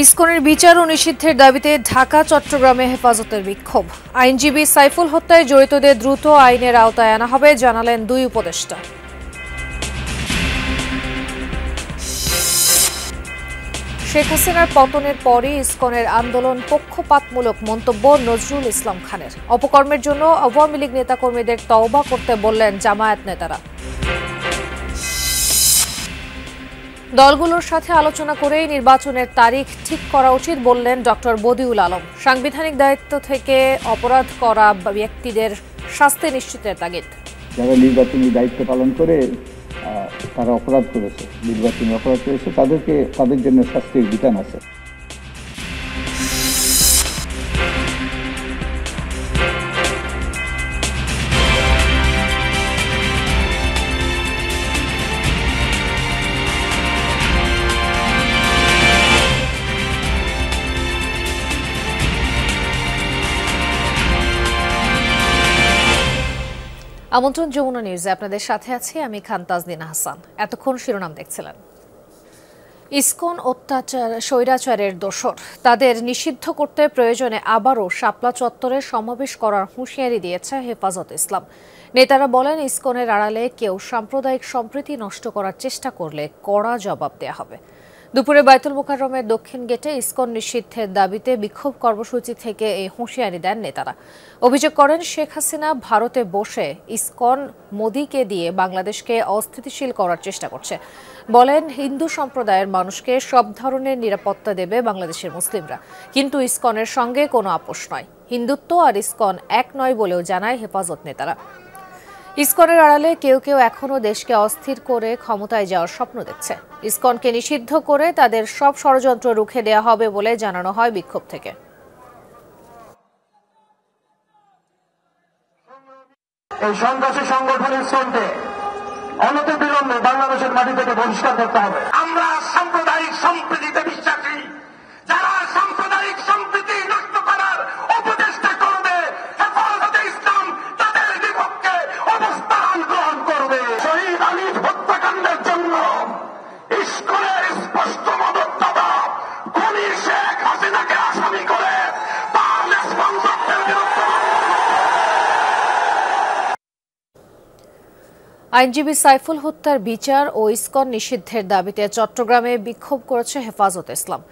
ইসকনের বিচার ও নিষিদ্ধের দাবিতে ঢাকা চট্টগ্রামে হেফাজতের বিক্ষোভ। আইনজীবী সাইফুল হত্যায় জড়িতদের দ্রুত আইনের আওতায় আনা হবে জানালেন দুই উপদেষ্টা। শেখ হাসিনার পতনের পরই ইসকনের আন্দোলন পক্ষপাতমূলক মন্তব্য নজরুল ইসলাম খানের। অপকর্মের জন্য আওয়ামী লীগ নেতাকর্মীদের তওবা করতে বললেন জামায়াত নেতারা। দলগুলোর সাথে আলোচনা করেই নির্বাচনের তারিখ ঠিক করা উচিত বললেন ডক্টর বদিউল আলম। সাংবিধানিক দায়িত্ব থেকে অপরাধ করা ব্যক্তিদের শাস্তি নিশ্চিতের তাগিদ। যারা নির্বাচনী দায়িত্ব পালন করে তারা অপরাধ করেছে, নির্বাচনী অপরাধ করেছে, তাদের জন্য শাস্তির বিধান আছে। আমন্ত্রণ যমুনা নিউজে আপনাদের সাথে আছি আমি খান তাজদিনা হাসান। এতক্ষণ শিরোনাম দেখছিলেন। ইসকন স্বৈরাচারের দোসর, তাদের নিষিদ্ধ করতে প্রয়োজনে আবারও শাপলা চত্বরে সমাবেশ করার হুঁশিয়ারি দিয়েছে হেফাজত ইসলাম। নেতারা বলেন, ইসকনের আড়ালে কেউ সাম্প্রদায়িক সম্প্রীতি নষ্ট করার চেষ্টা করলে কড়া জবাব দেওয়া হবে। দুপুরে বায়তুল মোকাররমের দক্ষিণ গেটে ইসকন নিষিদ্ধের দাবিতে বিক্ষোভ কর্মসূচি থেকে এই হুঁশিয়ারি দেন নেতারা। অভিযোগ করেন, শেখ হাসিনা ভারতে বসে ইসকন মোদিকে দিয়ে বাংলাদেশকে অস্থিতিশীল করার চেষ্টা করছে। বলেন, হিন্দু সম্প্রদায়ের মানুষকে সব ধরনের নিরাপত্তা দেবে বাংলাদেশের মুসলিমরা, কিন্তু ইসকনের সঙ্গে কোনো আপোষ নয়। হিন্দুত্ব আর ইসকন এক নয় বলেও জানায় হেফাজত নেতারা। ইসকনের আড়ালে কেউ কেউ এখনও দেশকে অস্থির করে ক্ষমতায় যাওয়ার স্বপ্ন দেখছে। ইসকনকে নিষিদ্ধ করে তাদের সব ষড়যন্ত্র রুখে দেওয়া হবে বলে জানানো হয় বিক্ষোভ থেকে। এই সন্ত্রাসী সংগঠন ইসকনকে অনতিবিলম্বে বাংলাদেশের মাটি থেকে বহিষ্কার করতে হবে। আমরা সাম্প্রদায়িক সম্প্রীতিতে বিশ্বাসী। যারা সাম্প্রদায়িক সম্প্রীতি নষ্ট করার উপদেষ্টা করবে, হেফাজতে ইসলাম তাদের বিপক্ষে অবস্থান গ্রহণ করবে। শহীদ আলিফ হত্যাকাণ্ডের জন্য ইসকনের স্পষ্ট মদতদাতা খুনি শেখ হাসিনাকে আসামি করে তার রেসপন্সিবিলিটির বিরুদ্ধে। আইনজীবী সাইফুল হত্যার বিচার ও ইসকন নিষিদ্ধের দাবিতে চট্টগ্রামে বিক্ষোভ করেছে হেফাজত ইসলাম।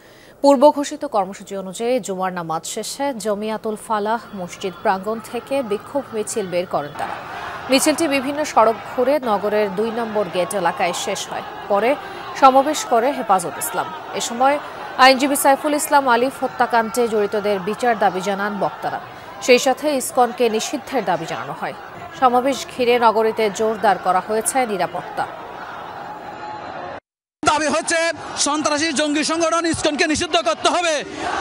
পূর্ব ঘোষিত কর্মসূচি অনুযায়ী জুমার নামাজ শেষে জমিয়াতুল ফালাহ মসজিদ প্রাঙ্গণ থেকে বিক্ষোভ মিছিল বের করেন তারা। মিছিলটি বিভিন্ন সড়ক ঘুরে নগরের ২ নম্বর গেট এলাকায় শেষ হয়। পরে সমাবেশ করে হেফাজত ইসলাম। এ সময় আইনজীবী সাইফুল ইসলাম আলিফ হত্যাকাণ্ডে জড়িতদের বিচার দাবি জানান বক্তারা। সেই সাথে ইসকনকে নিষিদ্ধের দাবি জানানো হয়। সমাবেশ ঘিরে নগরীতে জোরদার করা হয়েছে নিরাপত্তা। দাবি হচ্ছে সন্ত্রাসী জঙ্গি সংগঠন ইসকনকে নিষিদ্ধ করতে হবে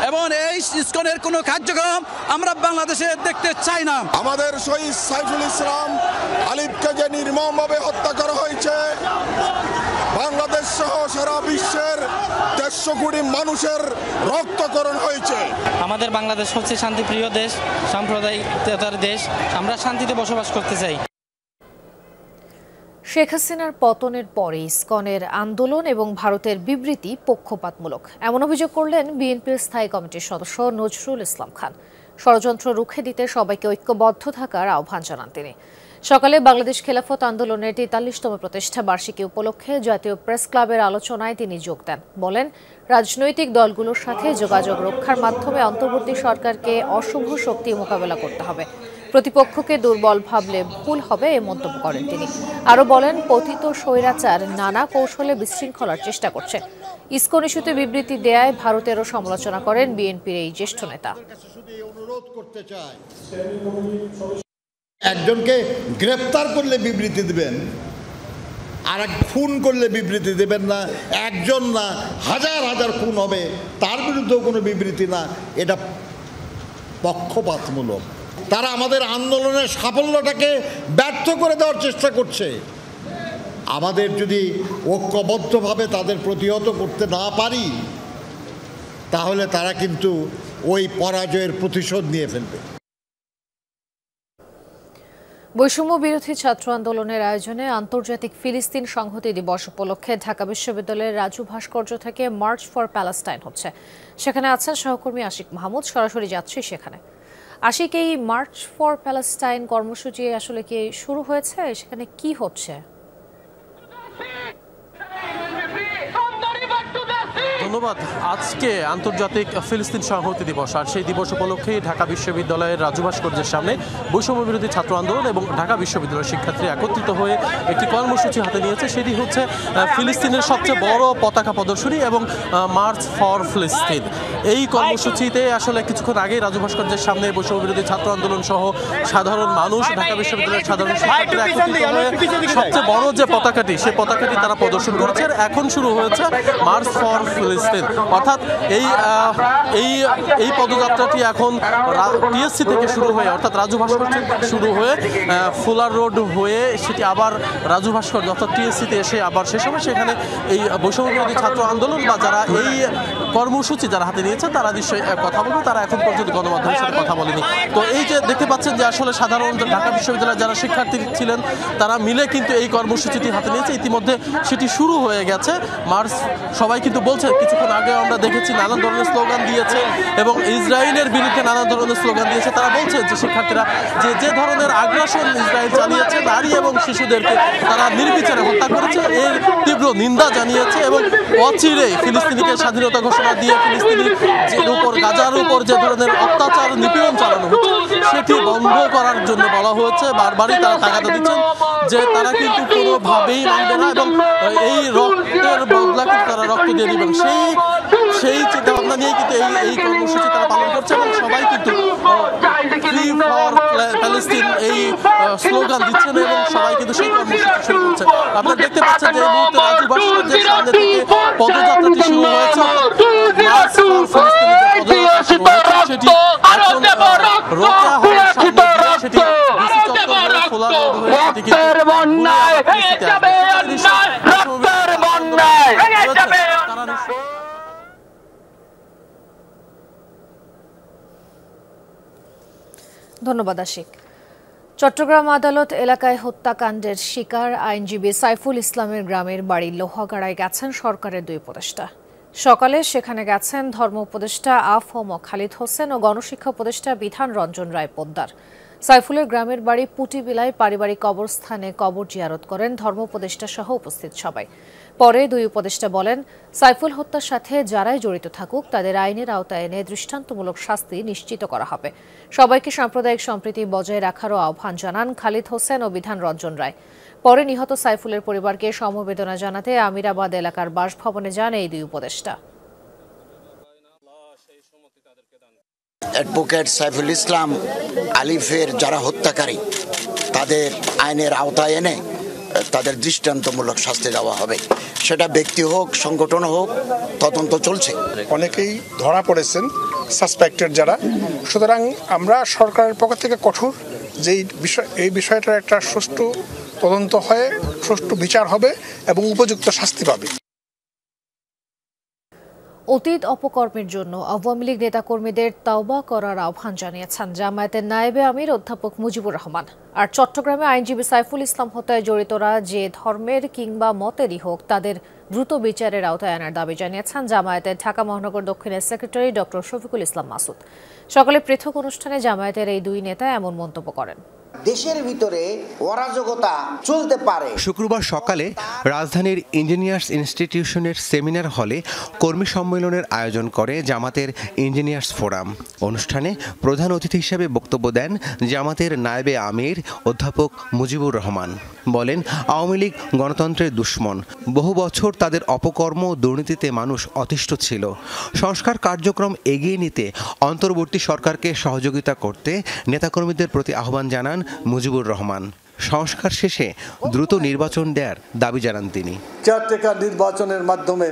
এবং এই ইসকনের কোনো কার্যক্রম আমরা বাংলাদেশে দেখতে চাই না। আমাদের শহীদ সাইফুল ইসলাম আলিফকে যে নির্মমভাবে হত্যা করা হয়েছে, বাংলাদেশ সহ সারা বিশ্বের ১৫০ কোটি মানুষের রক্তকরণ হয়েছে। আমাদের বাংলাদেশ হচ্ছে শান্তিপ্রিয় দেশ, সাম্প্রদায়িকতার দেশ। আমরা শান্তিতে বসবাস করতে চাই। শেখ হাসিনার পতনের পরে ইসকনের আন্দোলন এবং ভারতের বিবৃতি পক্ষপাতমূলক, এমন অভিযোগ করলেন বিএনপির স্থায়ী কমিটির সদস্য নজরুল ইসলাম খান। ষড়যন্ত্র রুখে দিতে সবাইকে ঐক্যবদ্ধ থাকার আহ্বান জানান তিনি। সকালে বাংলাদেশ খেলাফত আন্দোলনের ৪৩তম প্রতিষ্ঠা বার্ষিকী উপলক্ষে জাতীয় প্রেস ক্লাবের আলোচনায় তিনি যোগ দেন। বলেন, রাজনৈতিক দলগুলোর সাথে যোগাযোগ রক্ষার মাধ্যমে অন্তর্বর্তী সরকারকে অশুভ শক্তি মোকাবেলা করতে হবে। প্রতিপক্ষকে দুর্বল ভাবলে ভুল হবে, এ মন্তব্য করেন তিনি। আরও বলেন, পতিত স্বৈরাচার নানা কৌশলে বিশৃঙ্খলার চেষ্টা করছে। ইসকন ইস্যুতে বিবৃতি দেয়ায় ভারতেরও সমালোচনা করেন বিএনপির এই জ্যেষ্ঠ নেতা। একজনকে গ্রেফতার করলে বিবৃতি দেবেন, আর এক খুন করলে বিবৃতি দেবেন না। একজন না, হাজার হাজার খুন হবে, তার বিরুদ্ধেও কোনো বিবৃতি না। এটা পক্ষপাতমূলক। তারা আমাদের আন্দোলনের সাফল্যটাকে ব্যর্থ করে দেওয়ার চেষ্টা করছে। আমাদের যদি ঐক্যবদ্ধভাবে তাদের প্রতিহত করতে না পারি, তাহলে তারা কিন্তু ওই পরাজয়ের প্রতিশোধ নিয়ে ফেলবে। বৈষম্য বিরোধী ছাত্র আন্দোলনের আয়োজনে আন্তর্জাতিক ফিলিস্তিন সংহতি দিবস উপলক্ষে ঢাকা বিশ্ববিদ্যালয়ের রাজু ভাস্কর্য থেকে মার্চ ফর প্যালেস্টাইন হচ্ছে। সেখানে আছেন সহকর্মী আশিক মাহমুদ। সরাসরি যাচ্ছি সেখানে। আশিক, এই মার্চ ফর প্যালেস্টাইন কর্মসূচি আসলে কি শুরু হয়েছে? সেখানে কি হচ্ছে? ধন্যবাদ। আজকে আন্তর্জাতিক ফিলিস্তিন সংহতি দিবস, আর সেই দিবস উপলক্ষে ঢাকা বিশ্ববিদ্যালয়ের রাজু ভাস্কর্যের সামনে বৈষম্য বিরোধী ছাত্র আন্দোলন এবং ঢাকা বিশ্ববিদ্যালয়ের শিক্ষার্থী একত্রিত হয়ে একটি কর্মসূচি হাতে নিয়েছে। সেটি হচ্ছে ফিলিস্তিনের সবচেয়ে বড় পতাকা প্রদর্শনী এবং মার্চ ফর ফিলিস্তিন। এই কর্মসূচিতে আসলে কিছুক্ষণ আগে রাজু ভাস্কর্যের সামনে বৈষম্য বিরোধী ছাত্র আন্দোলন সহ সাধারণ মানুষ, ঢাকা বিশ্ববিদ্যালয়ের সাধারণ শিক্ষার্থীরা একত্রিত হয়ে সবচেয়ে বড় যে পতাকাটি, সেই পতাকাটি তারা প্রদর্শন করেছে। এখন শুরু হয়েছে মার্চ ফর ফিলিস্তিন, অর্থাৎ এই পদযাত্রাটি এখন টিএসসি থেকে শুরু হয়ে, অর্থাৎ রাজু ভাস্কর্য শুরু হয়ে ফুলার রোড হয়ে সেটি আবার রাজু ভাস্কর্য অর্থাৎ টিএসসিতে এসে আবার শেষ হবে। সেখানে এই বৈষম্য বিরোধী ছাত্র আন্দোলন বা যারা এই কর্মসূচি যারা হাতে নিয়েছে তারা নিশ্চয়ই কথা বলবে, তারা এখন পর্যন্ত গণমাধ্যমের সাথে কথা বলেনি। তো এই যে দেখতে পাচ্ছেন যে আসলে সাধারণ ঢাকা বিশ্ববিদ্যালয়ের যারা শিক্ষার্থী ছিলেন তারা মিলে কিন্তু এই কর্মসূচিটি হাতে নিয়েছে। ইতিমধ্যে সেটি শুরু হয়ে গেছে। মার্চ সবাই কিন্তু বলছে, কিছুক্ষণ আগে আমরা দেখেছি নানান ধরনের স্লোগান দিয়েছে এবং ইসরায়েলের বিরুদ্ধে নানান ধরনের স্লোগান দিয়েছে। তারা বলছে যে শিক্ষার্থীরা যে ধরনের আগ্রাসন ইসরায়েল চালিয়েছে, নারী এবং শিশুদেরকে তারা নির্বিচারে হত্যা করেছে, এর তীব্র নিন্দা জানিয়েছে এবং অচিরেই ফিলিস্তিনিকে স্বাধীনতা ঘোষণা দিয়ে ফিলিস্তিনির উপর, গাজার উপর যে ধরনের অত্যাচার নিপীড়ন চালানো হচ্ছে সেটি বন্ধ করার জন্য বলা হয়েছে। বারবারই তারা তাগাদা দিচ্ছেন যে তারা কিন্তু কোনোভাবেই মানবে না এবং এই রক্তের বদলা কিন্তু তারা রক্ত দিয়ে দিবেন। সেই চিন্তা ভাবনা নিয়ে কিন্তু এই কর্মসূচি তারা পালন করছে এবং সবাই কিন্তু ফ্রি ফর প্যালেস্টিন এই স্লোগান দিচ্ছেন এবং সবাই কিন্তু সেই কর্মসূচি শুরু করছে। আপনারা দেখতে পাচ্ছেন যে এই মুহূর্তে রাজু ভাস্কর্যের সামনে থেকে পদযাত্রাটি শুরু হয়েছে। মার্চ ফর ফিলিস্তিনের যে পদযাত্রা শুরু হয়েছে সেটি এখন রোকেয়া হলের সামনে দিয়ে সেটি ডিসি চত্বর হয়ে খোলা রোড হয়ে সেটি কিন্তু ধন্যবাদ আশিক। চট্টগ্রাম আদালত এলাকায় হত্যাকাণ্ডের শিকার আইনজীবী সাইফুল ইসলামের গ্রামের বাড়ি লোহাগাড়ায় গেছেন সরকারের দুই উপদেষ্টা। সকালে সেখানে গেছেন ধর্ম উপদেষ্টা আ.ফ.ম. খালিদ হোসেন ও গণশিক্ষা উপদেষ্টা বিধান রঞ্জন রায় পোদ্দার। সাইফুলের গ্রামের বাড়ি পুটিবিলায় পারিবারিক কবরস্থানে কবর জিয়ারত করেন ধর্ম উপদেষ্টা সহ উপস্থিত সবাই। পরে দুই উপদেষ্টা বলেন, সাইফুল হত্যার সাথে যারাই জড়িত থাকুক তাদের আইনের আওতায় এনে দৃষ্টান্তমূলক শাস্তি নিশ্চিত করা হবে। সবাইকে সাম্প্রদায়িক সম্প্রীতি বজায় রাখারও আহ্বান জানান খালিদ হোসেন ও বিধান রঞ্জন রায়। পরে নিহত সাইফুলের পরিবারকে সমবেদনা জানাতে আমিরাবাদ এলাকার বাসভবনে যান এই দুই উপদেষ্টা। অ্যাডভোকেট সাইফুল ইসলাম আলিফের যারা হত্যাকারী তাদের আইনের আওতায় এনে তাদের দৃষ্টান্তমূলক শাস্তি দেওয়া হবে। সেটা ব্যক্তি হোক, সংগঠন হোক, তদন্ত চলছে। অনেকেই ধরা পড়েছেন সাসপেক্টেড যারা। সুতরাং আমরা সরকারের পক্ষ থেকে কঠোর যে এই বিষয়টার একটা সুষ্ঠু তদন্ত হয়ে সুষ্ঠু বিচার হবে এবং উপযুক্ত শাস্তি পাবে। অতীত অপকর্মের জন্য আওয়ামী লীগ নেতাকর্মীদের তাওবা করার আহ্বান জানিয়েছেন জামায়াতের নায়েবে আমির অধ্যাপক মুজিবুর রহমান। আর চট্টগ্রামে আইনজীবী সাইফুল ইসলাম হত্যায় জড়িতরা যে ধর্মের কিংবা মতেরই হোক তাদের দ্রুত বিচারের আওতায় আনার দাবি জানিয়েছেন জামায়াতের ঢাকা মহানগর দক্ষিণের সেক্রেটারি ডক্টর শফিকুল ইসলাম মাসুদ। সকালে পৃথক অনুষ্ঠানে জামায়াতের এই দুই নেতা এমন মন্তব্য করেন। দেশের ভিতরে অরাজকতা চলতে পারে। শুক্রবার সকালে রাজধানীর ইঞ্জিনিয়ার্স ইনস্টিটিউশনের সেমিনার হলে কর্মী সম্মেলনের আয়োজন করে জামাতের ইঞ্জিনিয়ার্স ফোরাম। অনুষ্ঠানে প্রধান অতিথি হিসেবে বক্তব্য দেন জামাতের নায়েবে আমির অধ্যাপক মুজিবুর রহমান। বলেন, আওয়ামী লীগ গণতন্ত্রের দুশ্মন। বহু বছর তাদের অপকর্ম ও দুর্নীতিতে মানুষ অতিষ্ঠ ছিল। সংস্কার কার্যক্রম এগিয়ে নিতে অন্তর্বর্তী সরকারকে সহযোগিতা করতে নেতাকর্মীদের প্রতি আহ্বান জানান মুজিবুর রহমান। সংস্কার শেষে দ্রুত নির্বাচন দেওয়ার দাবি জানান তিনি। কেয়ারটেকার নির্বাচনের মাধ্যমে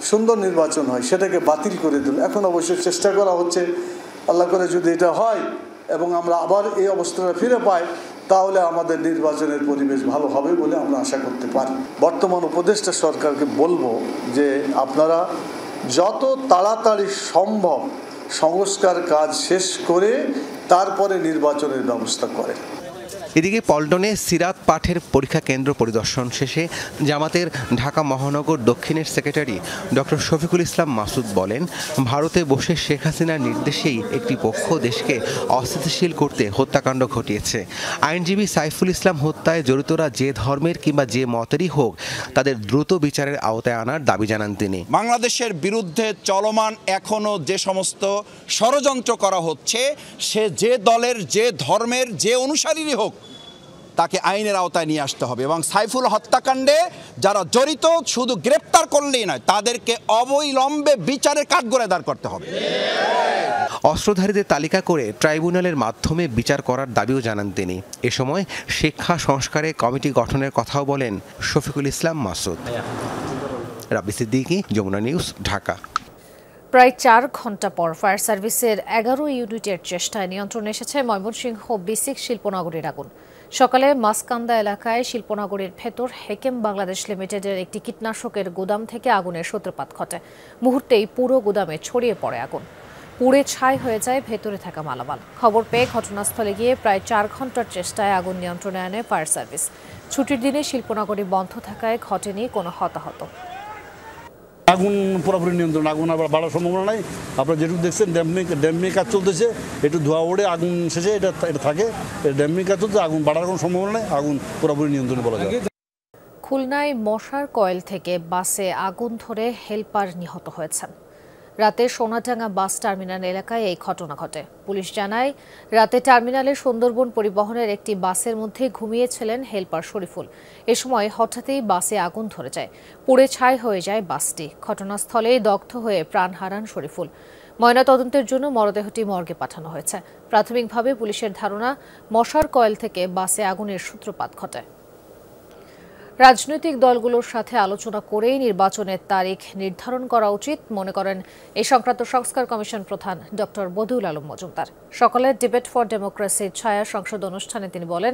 সুন্দর নির্বাচন হয়, সেটাকে বাতিল করে দিল। এখন অবশ্যই চেষ্টা করা হচ্ছে, আল্লাহ করে যদি এটা হয় এবং আমরা আবার এই অবস্থাটা ফিরে পাই তাহলে আমাদের নির্বাচনের পরিবেশ ভালো হবে বলে আমরা আশা করতে পারি। বর্তমান উপদেষ্টা সরকারকে বলবো যে আপনারা যত তাড়াতাড়ি সম্ভব সংস্কার কাজ শেষ করে তারপরে নির্বাচনের ব্যবস্থা করেন। এদিকে পল্টনে সিরাত পাঠের পরীক্ষা কেন্দ্র পরিদর্শন শেষে জামাতের ঢাকা মহানগর দক্ষিণের সেক্রেটারি ডক্টর শফিকুল ইসলাম মাসুদ বলেন, ভারতে বসে শেখ হাসিনার নির্দেশেই একটি পক্ষ দেশকে অস্থিতিশীল করতে হত্যাকাণ্ড ঘটিয়েছে। আইনজীবী সাইফুল ইসলাম হত্যায় জড়িতরা যে ধর্মের কিংবা যে মতেরই হোক, তাদের দ্রুত বিচারের আওতায় আনার দাবি জানান তিনি। বাংলাদেশের বিরুদ্ধে চলমান এখনো যে সমস্ত ষড়যন্ত্র করা হচ্ছে, সে যে দলের, যে ধর্মের, যে অনুসারীরই হোক, তাকে আইনের আওতায় নিয়ে আসতে হবে এবং সাইফুল হত্যাকাণ্ডে যারা জড়িত শুধু গ্রেপ্তার করলেই নয়, তাদেরকে অবিলম্বে বিচারের কাঠগড়ায় দাঁড় করতে হবে। অস্ত্রধারীদের তালিকা করে ট্রাইব্যুনালের মাধ্যমে বিচার করার দাবিও জানান তিনি। এ সময় শিক্ষা সংস্কারে কমিটি গঠনের কথাও বলেন শফিকুল ইসলাম মাসুদ। রাব্বি সিদ্দিকী, যমুনা নিউজ, ঢাকা। প্রায় 4 ঘণ্টা পর ফায়ার সার্ভিসের 11 ইউনিটের চেষ্টায় নিয়ন্ত্রণে এসেছে ময়মনসিংহ বিসিক শিল্পনগরীর আগুন। সকালে মাসকান্দা এলাকায় শিল্পনগরীর ভেতর হেকেম বাংলাদেশ লিমিটেডের একটি কীটনাশকের গুদাম থেকে আগুনের সূত্রপাত ঘটে। মুহূর্তেই পুরো গুদামে ছড়িয়ে পড়ে আগুন। পুড়ে ছাই হয়ে যায় ভেতরে থাকা মালামাল। খবর পেয়ে ঘটনাস্থলে গিয়ে প্রায় 4 ঘণ্টার চেষ্টায় আগুন নিয়ন্ত্রণে আনে ফায়ার সার্ভিস। ছুটির দিনে শিল্পনগরী বন্ধ থাকায় ঘটেনি কোনো হতাহত। আগুন পুরোপুরি নিয়ন্ত্রণ, আগুন আবার বাড়ার সম্ভাবনা নাই। আপনারা যেটুকু দেখছেন ড্যামিং কাজ চলতেছে, একটু ধোয়া ওড়ে আগুন শেষে এটা থাকে। ড্যামিং কাজ চলছে, আগুন বাড়ার কোনো সম্ভাবনা নেই, আগুন পুরোপুরি নিয়ন্ত্রণে বলা যায়। খুলনায় মশার কয়েল থেকে বাসে আগুন ধরে হেলপার নিহত হয়েছেন। রাতে সোনাডাঙ্গা বাস টার্মিনাল এলাকায় এই ঘটনা ঘটে। পুলিশ জানায়, রাতে টার্মিনালে সুন্দরবন পরিবহনের একটি বাসের মধ্যে ঘুমিয়েছিলেন হেলপার শরীফুল। এ সময় হঠাৎই বাসে আগুন ধরে যায়, পুড়ে ছাই হয়ে যায় বাসটি। ঘটনাস্থলেই দগ্ধ হয়ে প্রাণ হারান শরীফুল। ময়নাতদন্তের জন্য মরদেহটি মর্গে পাঠানো হয়েছে। প্রাথমিকভাবে পুলিশের ধারণা, মশার কয়েল থেকে বাসে আগুনের সূত্রপাত ঘটে। রাজনৈতিক দলগুলোর সাথে আলোচনা করেই নির্বাচনের তারিখ নির্ধারণ করা উচিত মনে করেন এই সংক্রান্ত সংস্কার কমিশন প্রধান ডক্টর বদিউল আলম মজুমদার। সকালে ডিবেট ফর ডেমোক্রেসির ছায়া সংসদ অনুষ্ঠানে তিনি বলেন,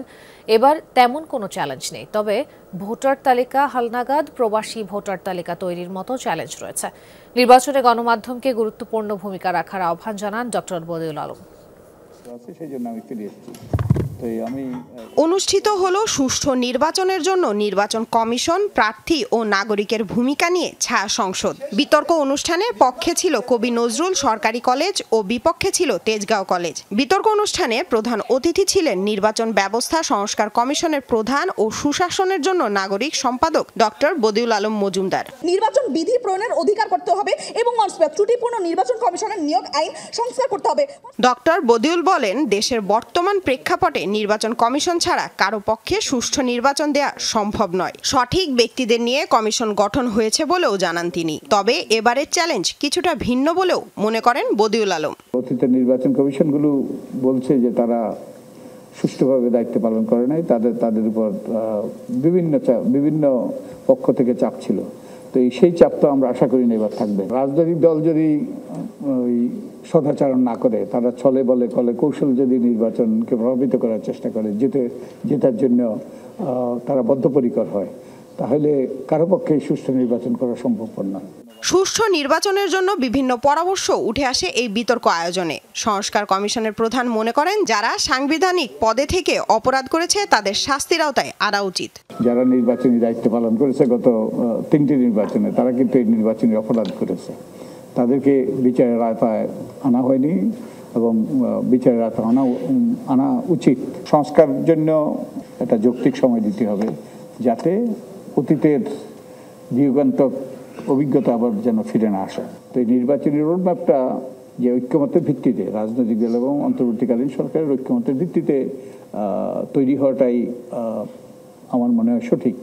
এবার তেমন কোনো চ্যালেঞ্জ নেই, তবে ভোটার তালিকা হালনাগাদ, প্রবাসী ভোটার তালিকা তৈরির মতো চ্যালেঞ্জ রয়েছে। নির্বাচনে গণমাধ্যমকে গুরুত্বপূর্ণ ভূমিকা রাখার আহ্বান জানান ডক্টর বদিউল আলম। অনুষ্ঠিত হলো সুষ্ঠু নির্বাচনের জন্য নির্বাচন কমিশন, প্রার্থী ও নাগরিকের ভূমিকা নিয়ে ছায়া সংসদ। বিতর্ক অনুষ্ঠানে পক্ষে ছিল কবি নজরুল সরকারি কলেজ ও বিপক্ষে ছিল তেজগাঁও কলেজ। বিতর্ক অনুষ্ঠানে প্রধান অতিথি ছিলেন নির্বাচন ব্যবস্থা সংস্কার কমিশনের প্রধান ও সুশাসনের জন্য নাগরিক সম্পাদক ডক্টর বদিউল আলম মজুমদার। নির্বাচন বিধি প্রণয়নের অধিকার করতে হবে এবং ত্রুটিপূর্ণ নির্বাচন কমিশনের নিয়োগ আইন সংস্কার করতে হবে। ডক্টর বদিউল বলেন, দেশের বর্তমান প্রেক্ষাপটে নির্বাচন কমিশন ছাড়া কারো পক্ষে সুষ্ঠু নির্বাচন দেয়া সম্ভব নয়। সঠিক ব্যক্তিদের নিয়ে কমিশন গঠন হয়েছে বলেও জানান তিনি। তবে এবারের চ্যালেঞ্জ কিছুটা ভিন্ন বলেও মনে করেন বদিউল আলম। অতীতের নির্বাচন কমিশনগুলো বলছে যে তারা সুষ্ঠুভাবে দায়িত্ব পালন করে নাই, তাদের উপর বিভিন্ন পক্ষ থেকে চাপ ছিল। তো সেই চাপ তো আমরা আশা করি না এবার থাকবে। রাজনৈতিক দল যদি ওই সদাচরণ না করে, তারা ছলে বলে কলে কৌশল যদি নির্বাচনকে প্রভাবিত করার চেষ্টা করে, জেতার জন্য তারা বদ্ধপরিকর হয়, তাহলে কারো পক্ষে সুষ্ঠু নির্বাচন করা সম্ভবপর নয়। সুষ্ঠু নির্বাচনের জন্য বিভিন্ন পরামর্শ উঠে আসে এই বিতর্ক আয়োজনে। সংস্কার কমিশনের প্রধান মনে করেন, যারা সাংবিধানিক পদে থেকে অপরাধ করেছে তাদের শাস্তির আওতায় আনা উচিত। যারা নির্বাচনী দায়িত্ব পালন করেছে গত 3টি নির্বাচনে, তারা কিন্তু এই নির্বাচনী অপরাধ করেছে, তাদেরকে বিচারের আওতায় আনা হয়নি এবং বিচারের আওতায় আনা উচিত। সংস্কারের জন্য একটা যৌক্তিক সময় দিতে হবে, যাতে অতীতের বিয়োগান্তক অভিজ্ঞতা আবার যেন ফিরে না আসে। তো এই নির্বাচনী রোডম্যাপটা যে ঐক্যমতের ভিত্তিতে, রাজনৈতিক দল এবং অন্তর্বর্তীকালীন সরকারের ঐক্যমতের ভিত্তিতে তৈরি হওয়াটাই আমার মনে হয় সঠিক।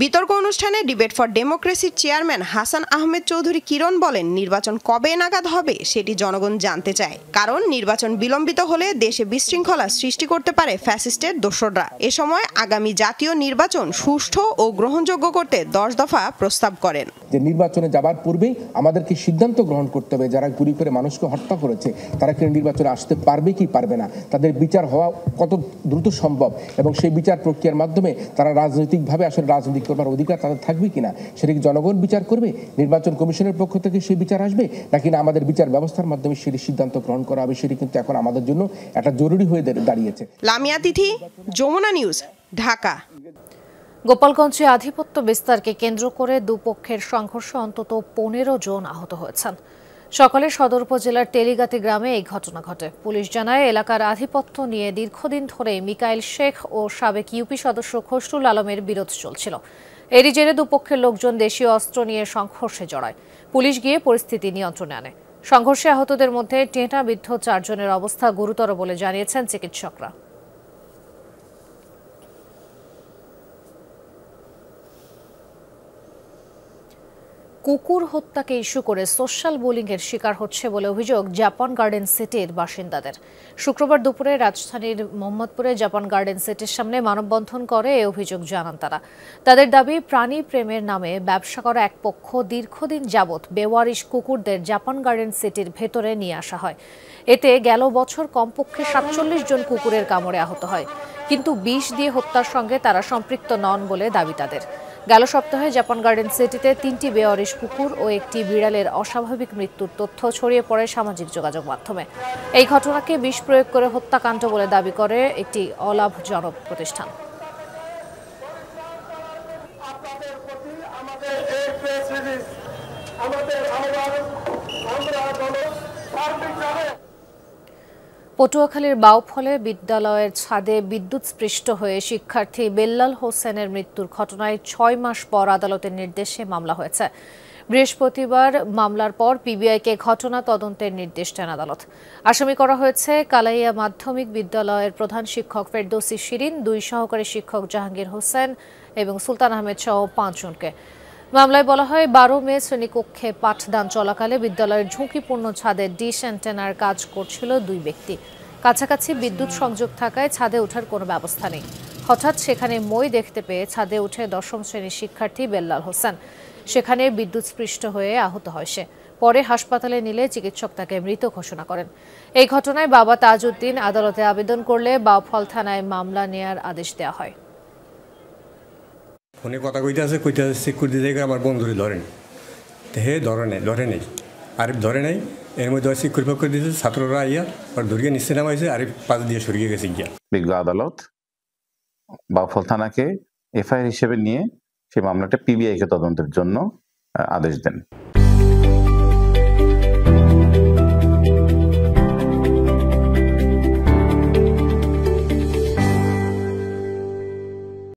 বিতর্ক অনুষ্ঠানে ডিবেট ফর ডেমোক্রেসির চেয়ারম্যান হাসান আহমেদ চৌধুরী কিরণ বলেন, নির্বাচন কবে নাগাদ হবে সেটি জনগণ জানতে চায়, কারণ নির্বাচন বিলম্বিত হলে দেশে বিশৃঙ্খলা সৃষ্টি করতে পারে ফ্যাসিস্টের দোসররা। এ সময় আগামী জাতীয় নির্বাচন সুষ্ঠু ও গ্রহণযোগ্য করতে 10 দফা প্রস্তাব করেন। যে নির্বাচনে যাবার পূর্বেই আমাদেরকে সিদ্ধান্ত গ্রহণ করতে হবে, যারা গুলি করে মানুষকে হত্যা করেছে তারা কি নির্বাচনে আসতে পারবে কি পারবে না, তাদের বিচার হওয়া কত দ্রুত সম্ভব এবং সেই বিচার প্রক্রিয়ার মাধ্যমে তারা রাজনৈতিকভাবে আসলে রাজনীতি দাবি করবার অধিকার তাদের থাকবে কিনা, সেটা কি জনগণ বিচার করবে? নির্বাচন কমিশনের পক্ষ থেকে সেই বিচার আসবে, নাকি না আমাদের বিচার ব্যবস্থার মাধ্যমে সেটি সিদ্ধান্ত গ্রহণ করা হবে? সেটি কিন্তু এখন আমাদের জন্য একটা জরুরি হয়ে দাঁড়িয়েছে। লামিয়া তিথি, যমুনা নিউজ, ঢাকা। গোপালগঞ্জে আধিপত্য বিস্তারকে কেন্দ্র করে দুপক্ষের সংঘর্ষে অন্তত 15 জন আহত হয়েছেন। সকালে সদর উপজেলার তেলিগাতি গ্রামে এই ঘটনা ঘটে। পুলিশ জানায়, এলাকার আধিপত্য নিয়ে দীর্ঘদিন ধরে মিকাইল শেখ ও সাবেক ইউপি সদস্য খসরুল আলমের বিরোধ চলছিল। এরই জেরে দুপক্ষের লোকজন দেশীয় অস্ত্র নিয়ে সংঘর্ষে জড়ায়। পুলিশ গিয়ে পরিস্থিতি নিয়ন্ত্রণে আনে। সংঘর্ষে আহতদের মধ্যে টেঁটাবিদ্ধ 4 জনের অবস্থা গুরুতর বলে জানিয়েছেন চিকিৎসকরা। কুকুর হত্যাকে ইস্যু করে সোশ্যাল বুলিংয়ের শিকার হচ্ছে বলে অভিযোগ জাপান গার্ডেন সিটির বাসিন্দাদের। শুক্রবার দুপুরে রাজধানীর মোহাম্মদপুরে জাপান গার্ডেন সিটির সামনে মানববন্ধন করে এই অভিযোগ জানান তারা। তাদের দাবি, প্রাণী প্রেমের নামে ব্যবসা করা এক পক্ষ দীর্ঘদিন যাবৎ বেওয়ারিশ কুকুরদের জাপান গার্ডেন সিটির ভেতরে নিয়ে আসা হয়। এতে গেল বছর কমপক্ষে 47 জন কুকুরের কামড়ে আহত হয়, কিন্তু বিষ দিয়ে হত্যার সঙ্গে তারা সম্পৃক্ত নন বলে দাবি তাদের। গেল সপ্তাহে জাপান গার্ডেন সিটিতে 3টি বেওয়ারিশ কুকুর ও একটি বিড়ালের অস্বাভাবিক মৃত্যুর তথ্য ছড়িয়ে পড়ে সামাজিক যোগাযোগ মাধ্যমে। এই ঘটনাকে বিষ প্রয়োগ করে হত্যাকাণ্ড বলে দাবি করে একটি অলাভজনক প্রতিষ্ঠান। পটুয়াখালীর বাউফলে বিদ্যালয়ের ছাদে বিদ্যুৎস্পৃষ্ট হয়ে শিক্ষার্থী বেল্লাল হোসেনের মৃত্যুর ঘটনায় 6 মাস পর আদালতের নির্দেশে মামলা হয়েছে। বৃহস্পতিবার মামলার পর পিবিআইকে ঘটনা তদন্তের নির্দেশ দেন আদালত। আসামি করা হয়েছে কালাইয়া মাধ্যমিক বিদ্যালয়ের প্রধান শিক্ষক ফেরদৌসী শিরিন, 2 সহকারী শিক্ষক জাহাঙ্গীর হোসেন এবং সুলতান আহমেদ সহ 5 জনকে। মামলায় বলা হয়, 12 মে শ্রেণীকক্ষে পাঠদান চলাকালে বিদ্যালয়ের ঝুঁকিপূর্ণ ছাদে ডিশ অ্যান্টেনার কাজ করছিল 2 ব্যক্তি। কাছাকাছি বিদ্যুৎ সংযোগ থাকায় ছাদে ওঠার কোনো ব্যবস্থা নেই। হঠাৎ সেখানে মই দেখতে পেয়ে ছাদে উঠে 10ম শ্রেণীর শিক্ষার্থী বেল্লাল হোসেন। সেখানে বিদ্যুৎস্পৃষ্ট হয়ে আহত হয় সে। পরে হাসপাতালে নিলে চিকিৎসক তাকে মৃত ঘোষণা করেন। এই ঘটনায় বাবা তাজউদ্দিন আদালতে আবেদন করলে বাউফল থানায় মামলা নেয়ার আদেশ দেওয়া হয়। ফোনে কথা কইতে আছে সিকিউরিটি থেকে আমার বন্ধুরে ধরেন, হে ধরে নেই আরিফ ধরে নেই। এর মধ্যে সিকিউরিটি পক্ষ দিয়েছে, ছাত্ররা আইয়া আর ধরিয়ে নিচে নামাইছে, আরিফ পাশ দিয়ে সরিয়ে গেছে গিয়া। বিজ্ঞ আদালত বাউফল থানাকে এফআইআর হিসেবে নিয়ে সেই মামলাটা পিবিআইকে তদন্তের জন্য আদেশ দেন।